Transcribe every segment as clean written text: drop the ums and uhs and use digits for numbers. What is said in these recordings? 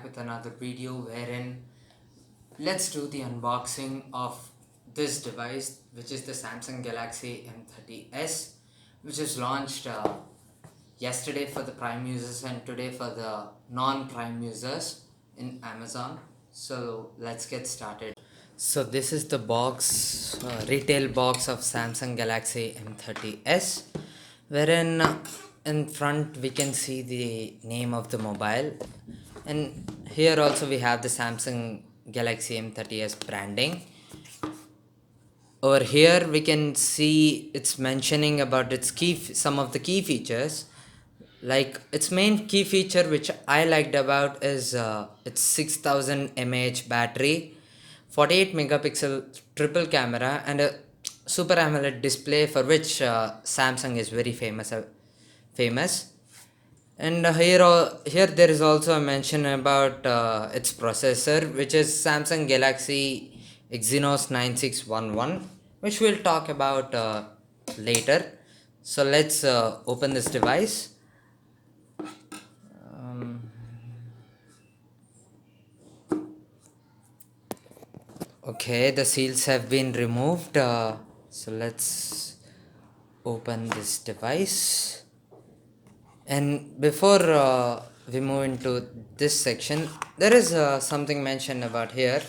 with another video wherein let's do the unboxing of this device, which is the Samsung Galaxy M30s, which is launched yesterday for the Prime users and today for the non-Prime users in Amazon. So let's get started. So this is the box, retail box of Samsung Galaxy M30s, wherein in front we can see the name of the mobile, and here also we have the Samsung Galaxy M30s branding. Over here we can see it's mentioning about its some of the key features. Like its main key feature which I liked about is its 6000 mAh battery, 48 megapixel triple camera, and a super AMOLED display for which Samsung is very famous. And here there is also a mention about its processor, which is Samsung Galaxy Exynos 9611, which we'll talk about later. So let's open this device. Okay, the seals have been removed. So let's open this device. And before we move into this section, there is something mentioned about here,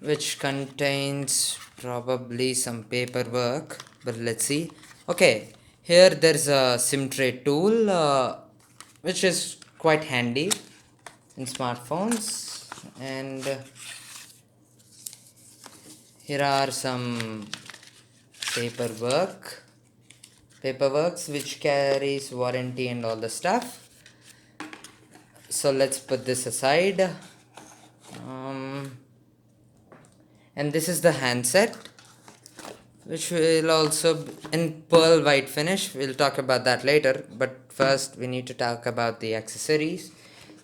which contains probably some paperwork, but let's see. Okay, here there's a SIM tray tool, which is quite handy in smartphones, and here are some paperworks which carries warranty and all the stuff. So let's put this aside. And this is the handset, which will also in pearl white finish. We'll talk about that later, but first we need to talk about the accessories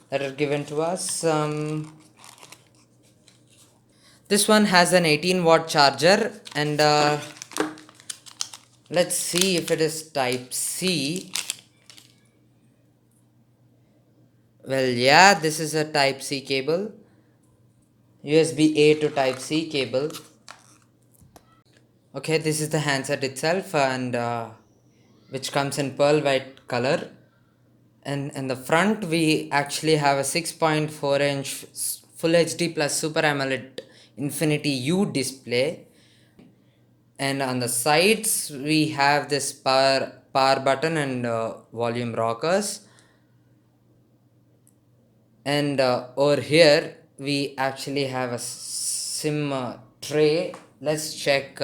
that are given to us. This one has an 18-watt charger, and let's see if it is type C. Well, yeah, this is a type C cable, USB A to type C cable. Okay, this is the handset itself, and which comes in pearl white color. And in the front we actually have a 6.4-inch full HD plus super AMOLED Infinity U display, and on the sides we have this power button and volume rockers. And over here we actually have a SIM tray. Let's check.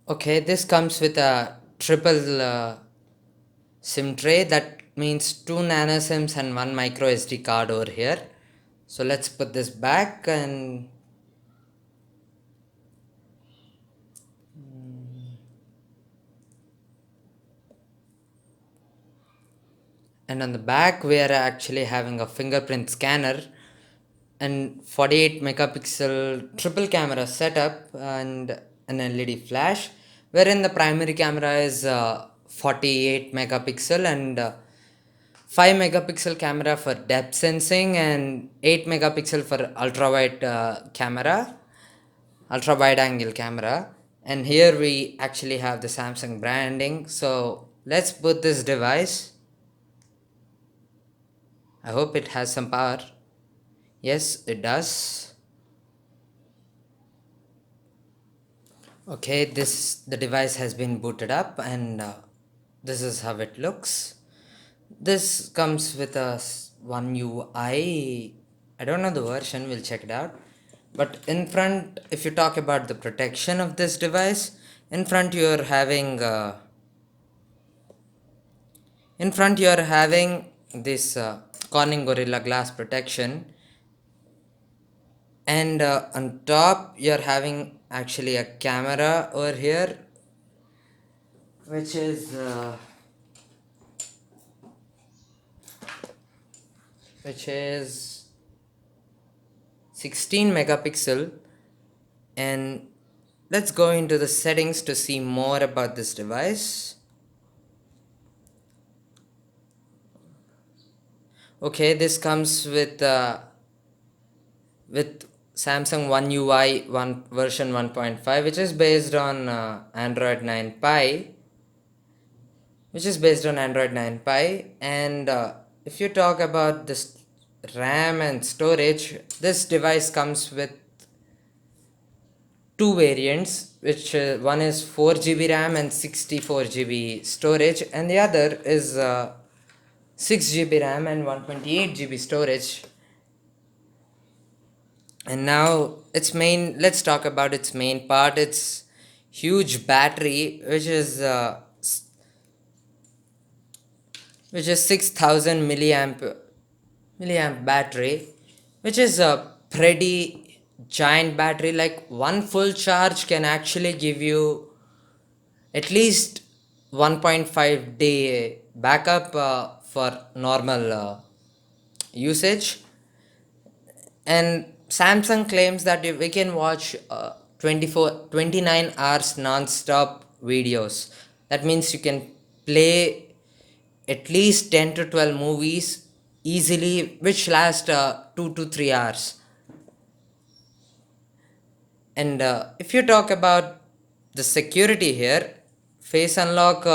Okay, this comes with a triple SIM tray. That means 2 nano SIMs and 1 micro SD card over here. So let's put this back, and on the back we are actually having a fingerprint scanner and 48 megapixel triple camera setup and an LED flash, wherein the primary camera is 48 megapixel and 5 megapixel camera for depth sensing and 8 megapixel for ultra wide angle camera. And here we actually have the Samsung branding. So let's boot this device. I hope it has some power. Yes, it does. Okay, the device has been booted up, and this is how it looks. This comes with a one UI. I don't know the version, we'll check it out. But in front, if you talk about the protection of this device, in front you're having this Corning Gorilla Glass protection, and on top you're having actually a camera over here, which is 16 megapixel. And let's go into the settings to see more about this device. Okay, this comes with Samsung One UI one version 1.5, which is based on Android 9 Pie, and if you talk about this RAM and storage, this device comes with two variants, which one is 4 GB RAM and 64 GB storage, and the other is 6 GB RAM and 128 GB storage. And now let's talk about its main part. Its huge battery, which is 6000 milliamp battery, which is a pretty giant battery. Like one full charge can actually give you at least 1.5 day backup for normal usage. And Samsung claims that we can watch 29 hours non-stop videos. That means you can play at least 10 to 12 movies easily, which last 2 to 3 hours. And if you talk about the security here, face unlock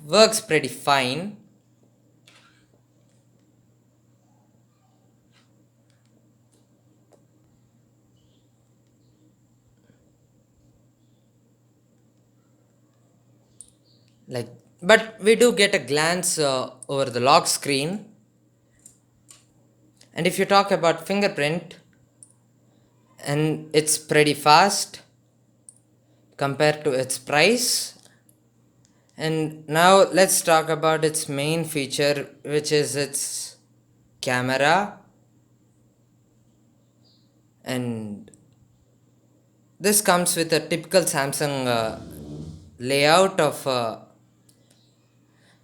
works pretty fine. Like, but we do get a glance over the lock screen. And if you talk about fingerprint, and it's pretty fast compared to its price. And now let's talk about its main feature, which is its camera. And this comes with a typical Samsung layout of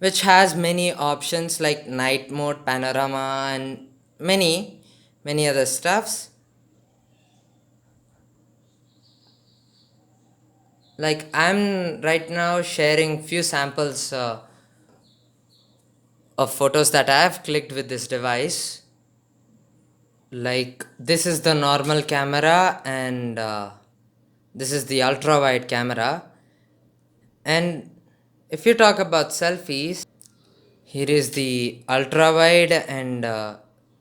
which has many options like night mode, panorama, and many other stuffs. Like I'm right now sharing few samples of photos that I have clicked with this device. Like this is the normal camera, and this is the ultra wide camera. And if you talk about selfies, here is the ultra wide, and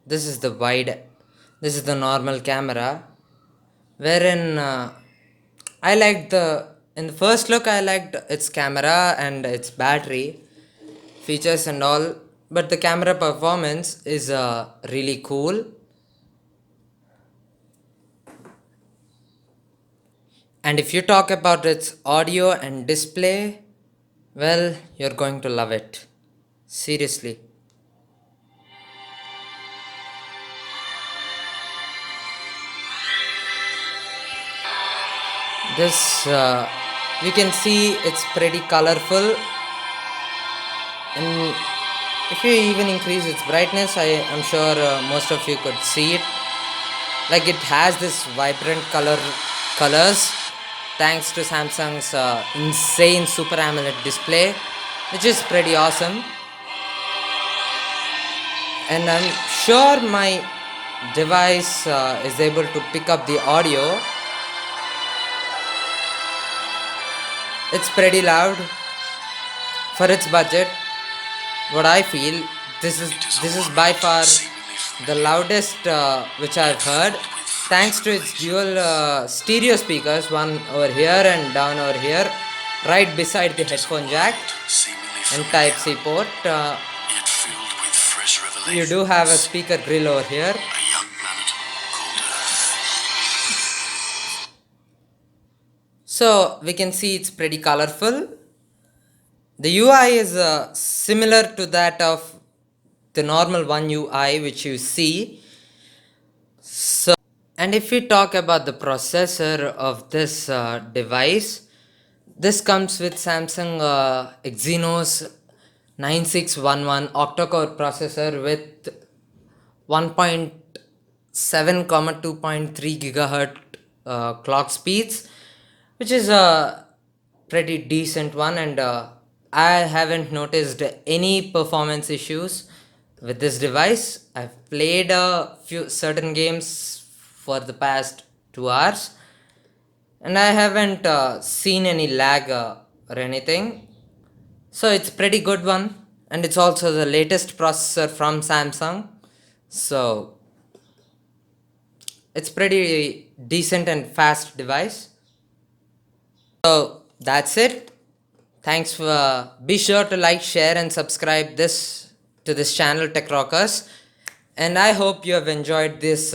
this is the wide. This is the normal camera, wherein I liked the in the first look I liked its camera and its battery features and all, but the camera performance is really cool. And if you talk about its audio and display, well, you're going to love it. Seriously. This, you can see it's pretty colorful. And if you even increase its brightness, I'm sure most of you could see it. Like it has this vibrant colors thanks to Samsung's insane Super AMOLED display, which is pretty awesome. And I'm sure my device is able to pick up the audio. It's pretty loud for its budget. What I feel, this is by far the loudest which I've heard, thanks to its dual stereo speakers, one over here and down over here, right beside the headphone jack and Type C port. You do have a speaker grill over here. So we can see it's pretty colorful. The UI is similar to that of the normal One UI which you see. So, and if we talk about the processor of this device, this comes with Samsung Exynos 9611 octa-core processor with 1.7, 2.3 gigahertz clock speeds, which is a pretty decent one, and I haven't noticed any performance issues with this device. I've played a few certain games for the past 2 hours, and I haven't seen any lag or anything. So it's pretty good one, and it's also the latest processor from Samsung. So it's pretty decent and fast device. So that's it. Thanks for be sure to like, share, and subscribe this channel Tech Rockers, and I hope you have enjoyed this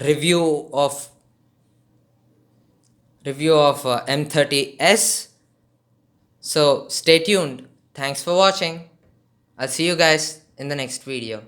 review of M30s. So stay tuned. Thanks for watching. I'll see you guys in the next video.